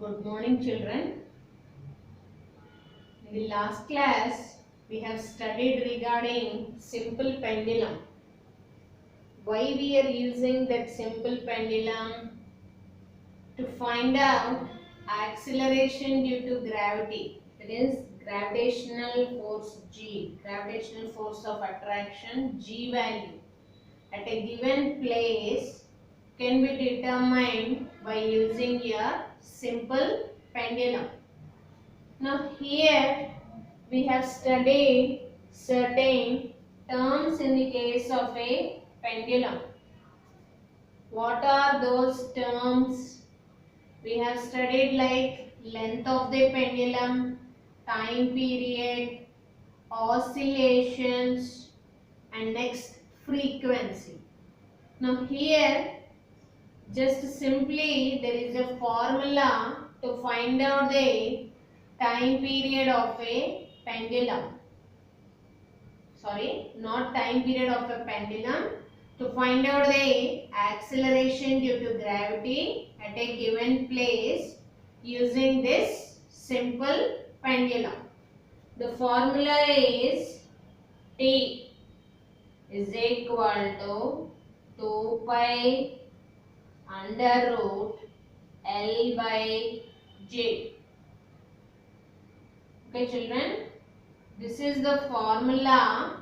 Good morning, children. In the last class, we have studied regarding simple pendulum. Why we are using that simple pendulum? To find out acceleration due to gravity. That is gravitational force G, gravitational force of attraction G value at a given place can be determined by using a simple pendulum. Now here we have studied certain terms in the case of a pendulum. What are those terms? We have studied like length of the pendulum, time period, oscillations, and next frequency. Now here just simply there is a formula to find out the time period of a pendulum. Sorry, not time period of a pendulum. To find out the acceleration due to gravity at a given place using this simple pendulum. The formula is T is equal to 2 pi under root L by J. Okay, children, this is the formula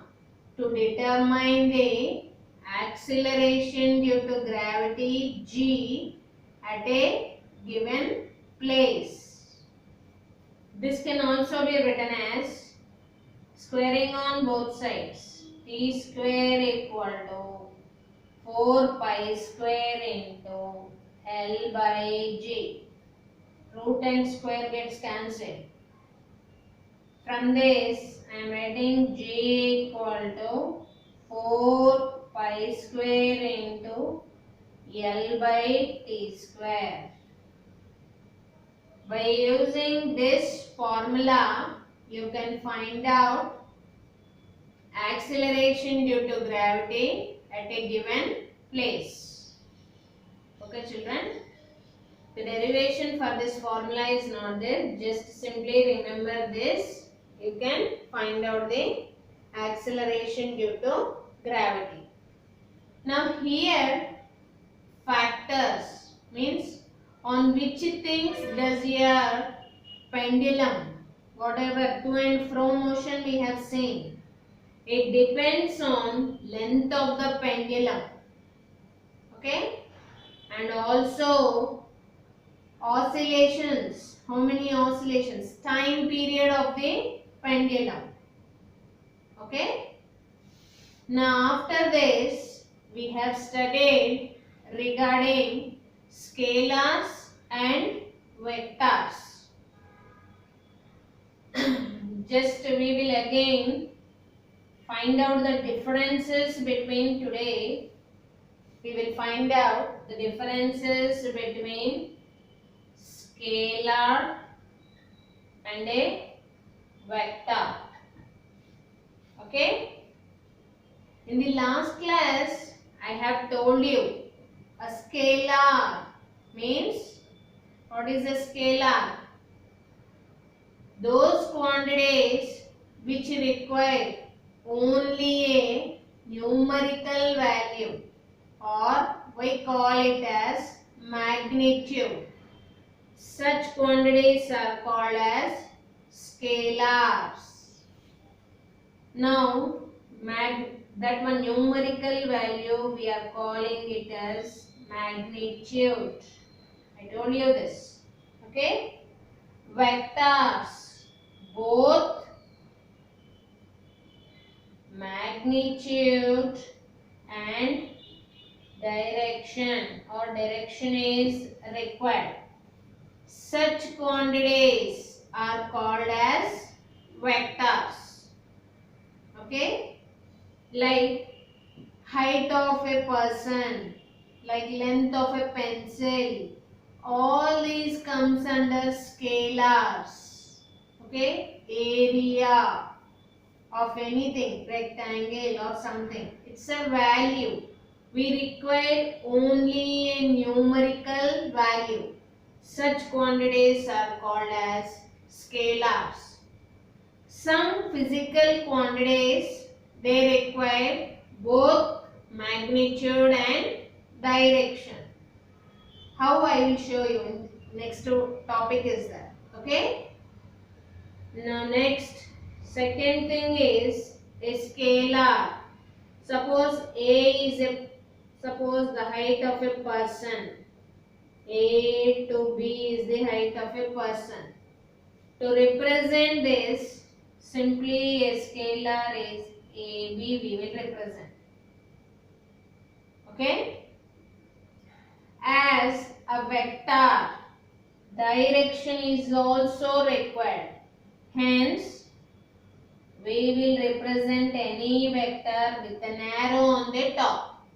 to determine the acceleration due to gravity G at a given place. This can also be written as squaring on both sides. T square equal to 4 pi square into L by J. Root and square gets cancelled. From this, I am writing J equal to 4 pi square into L by T square. By using this formula, you can find out acceleration due to gravity at a given place. Okay, children? The derivation for this formula is not there. Just simply remember this. You can find out the acceleration due to gravity. Now here factors means on which things does your pendulum, whatever to and fro motion we have seen, it depends on length of the pendulum. Okay, and also oscillations. How many oscillations? Time period of the pendulum. Okay. Now after this we have studied regarding scalars and vectors. Just we will again find out the differences between today. We will find out the differences between scalar and a vector. Okay. In the last class, I have told you a scalar means, what is a scalar? Those quantities which require only a numerical value, or we call it as magnitude. Such quantities are called as scalars. Now, that one numerical value we are calling it as magnitude. I told you this. Okay? Vectors, both magnitude and direction, or direction is required. Such quantities are called as vectors. Okay? Like height of a person, like length of a pencil, all these comes under scalars. Okay? Area of anything, rectangle or something, it's a value. We require only a numerical value. Such quantities are called as scalars. Some physical quantities, they require both magnitude and direction. How I will show you. Next topic is that. Okay. Now next, second thing is a scalar. Suppose suppose the height of a person. A to B is the height of a person. To represent this, simply a scalar is AB we will represent. Okay? As a vector, direction is also required. Hence, we will represent any vector with an arrow on the top.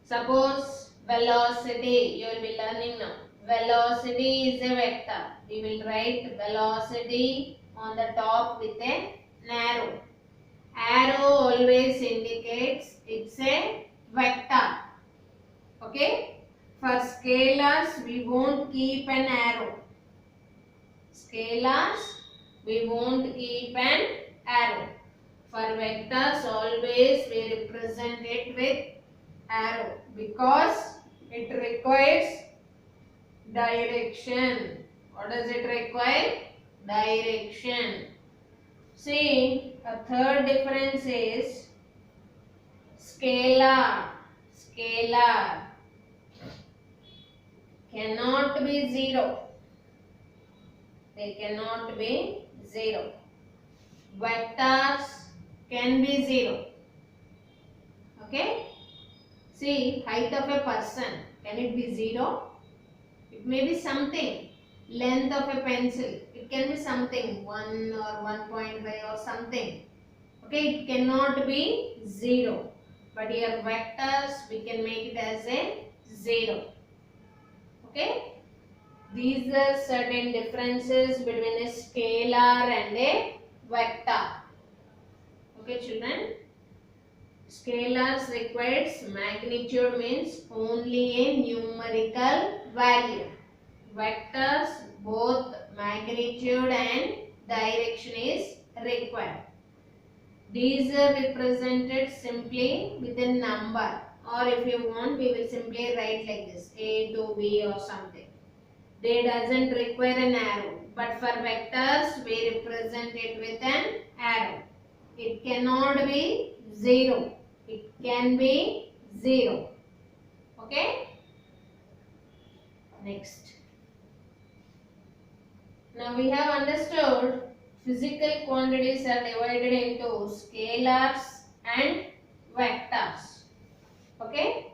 Suppose velocity, you will be learning now. Velocity is a vector. We will write velocity on the top with an arrow. Arrow always indicates it's a vector. Okay? For scalars, we won't keep an arrow. Scalars, we won't keep an arrow. For vectors, always we represent it with arrow because it requires direction. What does it require? Direction. See, a third difference is scalar. Scalar cannot be zero. They cannot be zero. Vectors can be zero. Okay? See, height of a person, can it be zero? It may be something. Length of a pencil, it can be something, 1 or 1.5 or something. Okay, it cannot be zero. But here vectors, we can make it as a zero. Okay? These are certain differences between a scalar and a vector. Okay, children? Scalars requires magnitude, means only a numerical value. Vectors, both magnitude and direction is required. These are represented simply with a number, or if you want, we will simply write like this, A to B or something. They doesn't require an arrow, but for vectors, we represent it with an arrow. It cannot be zero. It can be zero. Okay? Next. Now we have understood physical quantities are divided into scalars and vectors. Okay?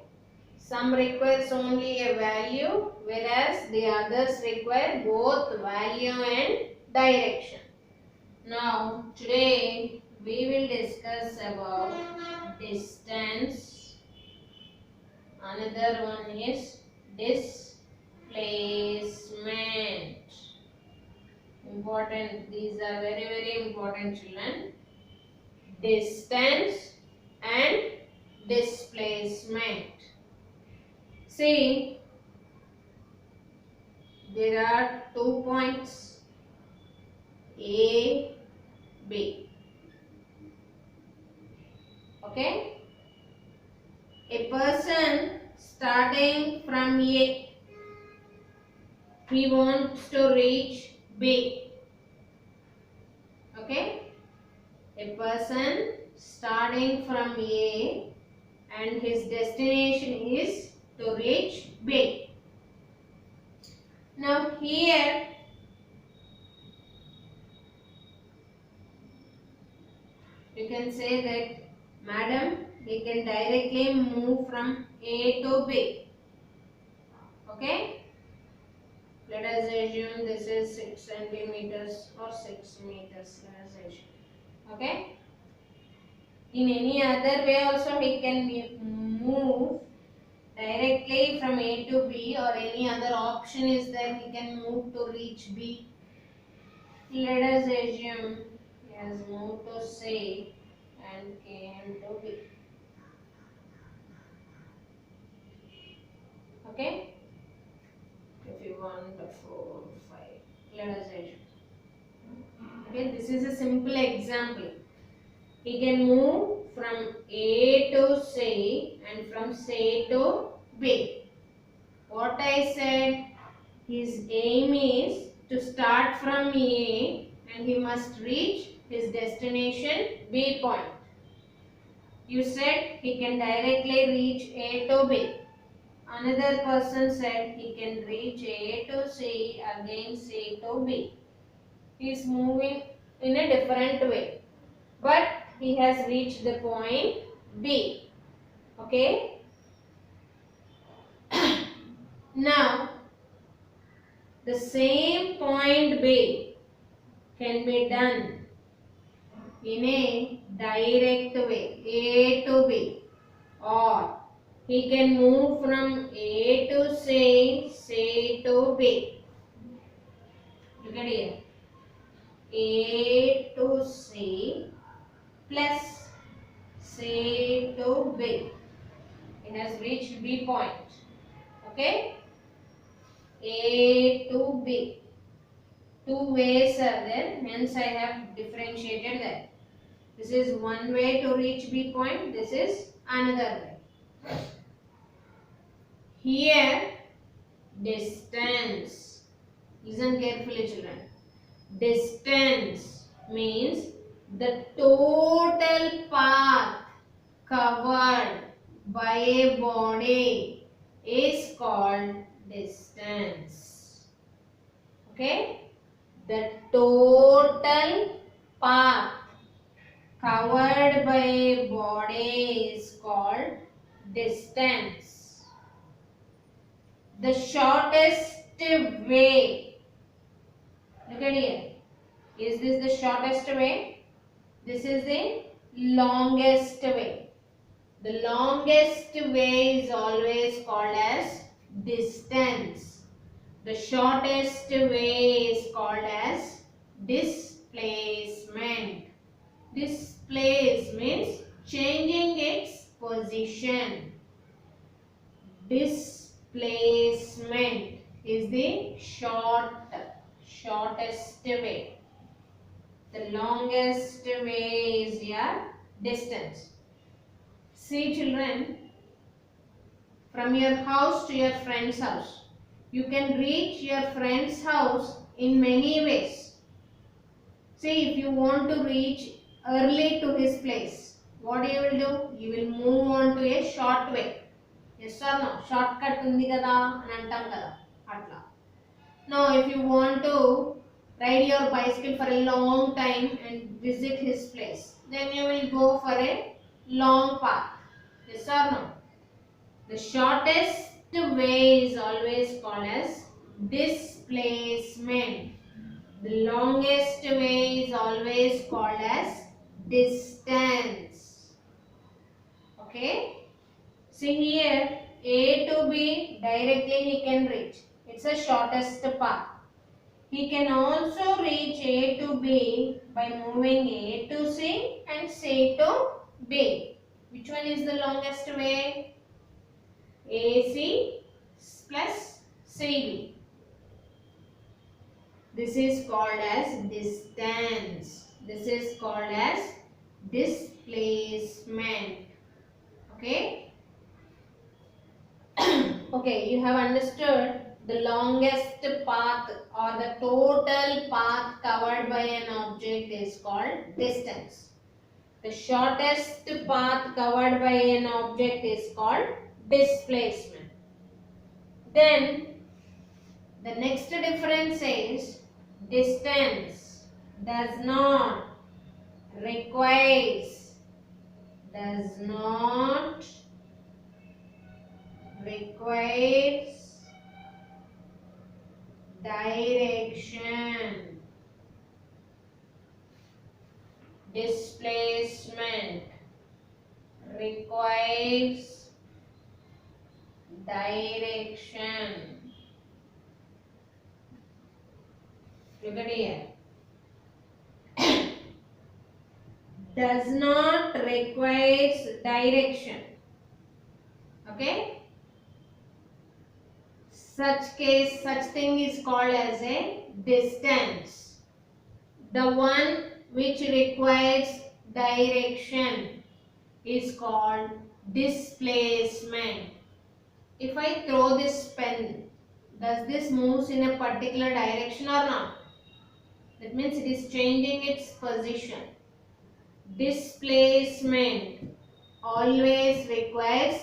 Some requires only a value, whereas the others require both value and direction. Now today we will discuss about distance. Another one is displacement. Important, these are very important, children. Distance and displacement. See, there are 2 points A, B. Okay? A person starting from A, he wants to reach B. Okay? A person starting from A and his destination is to reach B. Now here you can say that, madam, we can directly move from A to B. Okay? Let us assume this is 6 centimeters or 6 meters. Let us assume. Okay? In any other way also he can move directly from A to B, or any other option is that he can move to reach B. Let us assume he has moved to C and came to B. Okay? If you 1 to 4 5. Let us write. Okay, this is a simple example. He can move from A to C and from C to B. What I said, his aim is to start from A and he must reach his destination B point. You said he can directly reach A to B. Another person said he can reach A to C, again C to B. He is moving in a different way, but he has reached the point B. Okay. Now, the same point B can be done in a direct way, A to B, or he can move from A to C, C to B. Look at here. A to C plus C to B. It has reached B point. Okay? A to B. Two ways are there, hence I have differentiated that. This is one way to reach B point, this is another way. Here, distance. Listen carefully, children. Distance means the total path covered by a body is called distance. Okay? The total path covered by a body is called distance. The shortest way. Look at here. Is this the shortest way? This is the longest way. The longest way is always called as distance. The shortest way is called as displacement. Displace means changing its position. Displacement is the shortest way. The longest way is your distance. See, children, from your house to your friend's house, you can reach your friend's house in many ways. See, if you want to reach early to his place, what you will do? You will move on to a short way. Yes or no? Shortcut undi kada ani antam kada. Atla. Now, if you want to ride your bicycle for a long time and visit his place, then you will go for a long path. Yes or no? The shortest way is always called as displacement. The longest way is always called as distance. Okay? See here, A to B directly he can reach. It's the shortest path. He can also reach A to B by moving A to C and C to B. Which one is the longest way? AC plus CB. This is called as distance. This is called as displacement. Okay? Okay, you have understood the longest path or the total path covered by an object is called distance. The shortest path covered by an object is called displacement. Then the next difference is distance does not requires direction. Displacement requires direction. Look at here. Does not requires direction. Okay. such thing is called as a distance. The one which requires direction is called displacement. If I throw this pen, does this moves in a particular direction or not? That means it is changing its position. Displacement always requires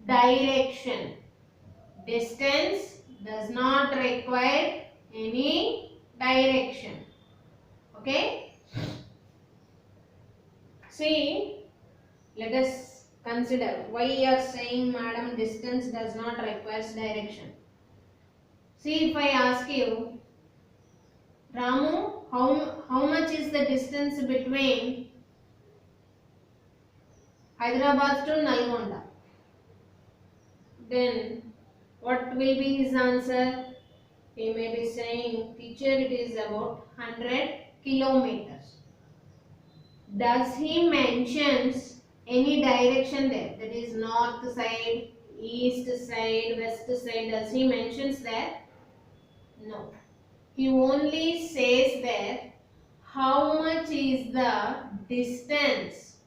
direction. Distance does not require any direction. Okay? See, let us consider why you are saying, madam, distance does not require direction. See, if I ask you, Ramu, how much is the distance between Hyderabad to Nalgonda? Then what will be his answer? He may be saying, teacher, it is about 100 kilometers. Does he mentions any direction there? That is north side, east side, west side. Does he mentions there? No. He only says there how much is the distance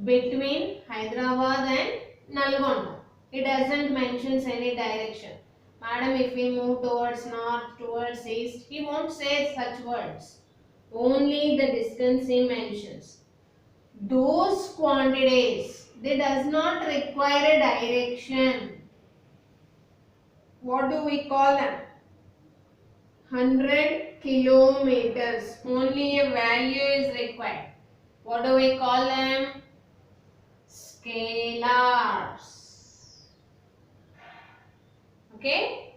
between Hyderabad and Nalgonda. He doesn't mentions any direction. Madam, if we move towards north, towards east, he won't say such words. Only the distance he mentions. Those quantities, they does not require a direction. What do we call them? 100 kilometers. Only a value is required. What do we call them? Scalars. Okay?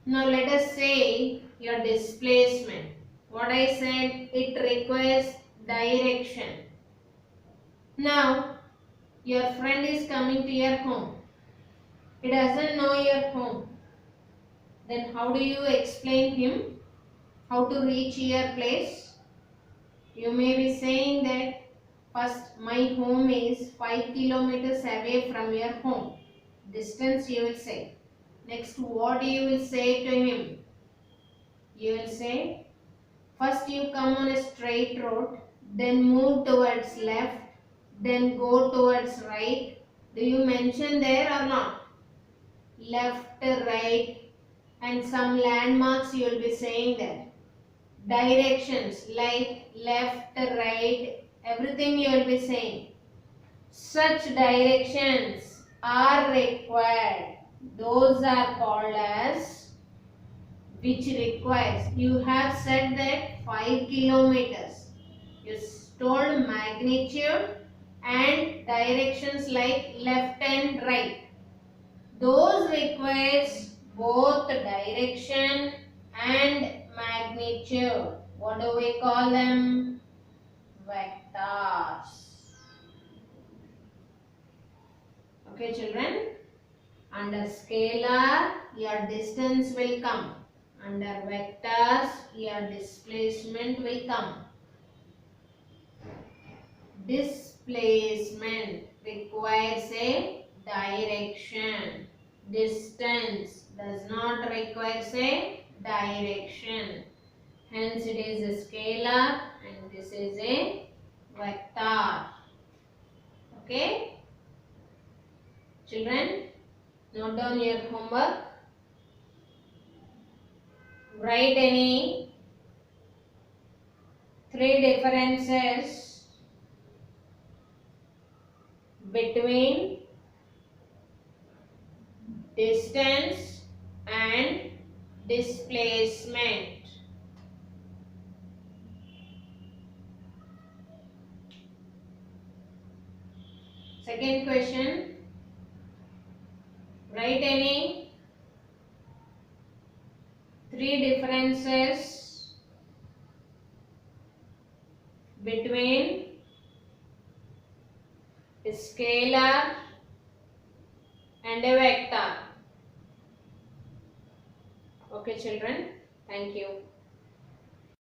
Now let us say your displacement. What I said, it requires direction. Now your friend is coming to your home. He doesn't know your home. Then how do you explain him how to reach your place? You may be saying that first, my home is 5 kilometers away from your home. Distance you will say. Next, what you will say to him? You will say, first you come on a straight road, then move towards left, then go towards right. Do you mention there or not? Left, right, and some landmarks you will be saying there. Directions like left, right, everything you will be saying. Such directions are required. Those are called as which requires. You have said that 5 kilometers. You told magnitude and directions like left and right. Those requires both direction and magnitude. What do we call them? Vectors. Okay, children. Under scalar, your distance will come. Under vectors, your displacement will come. Displacement requires a direction. Distance does not require a direction. Hence, it is a scalar and this is a vector. Okay? Children, note down your homework. Write any 3 differences between distance and displacement. Second question. Write any 3 differences between a scalar and a vector. Okay, children. Thank you.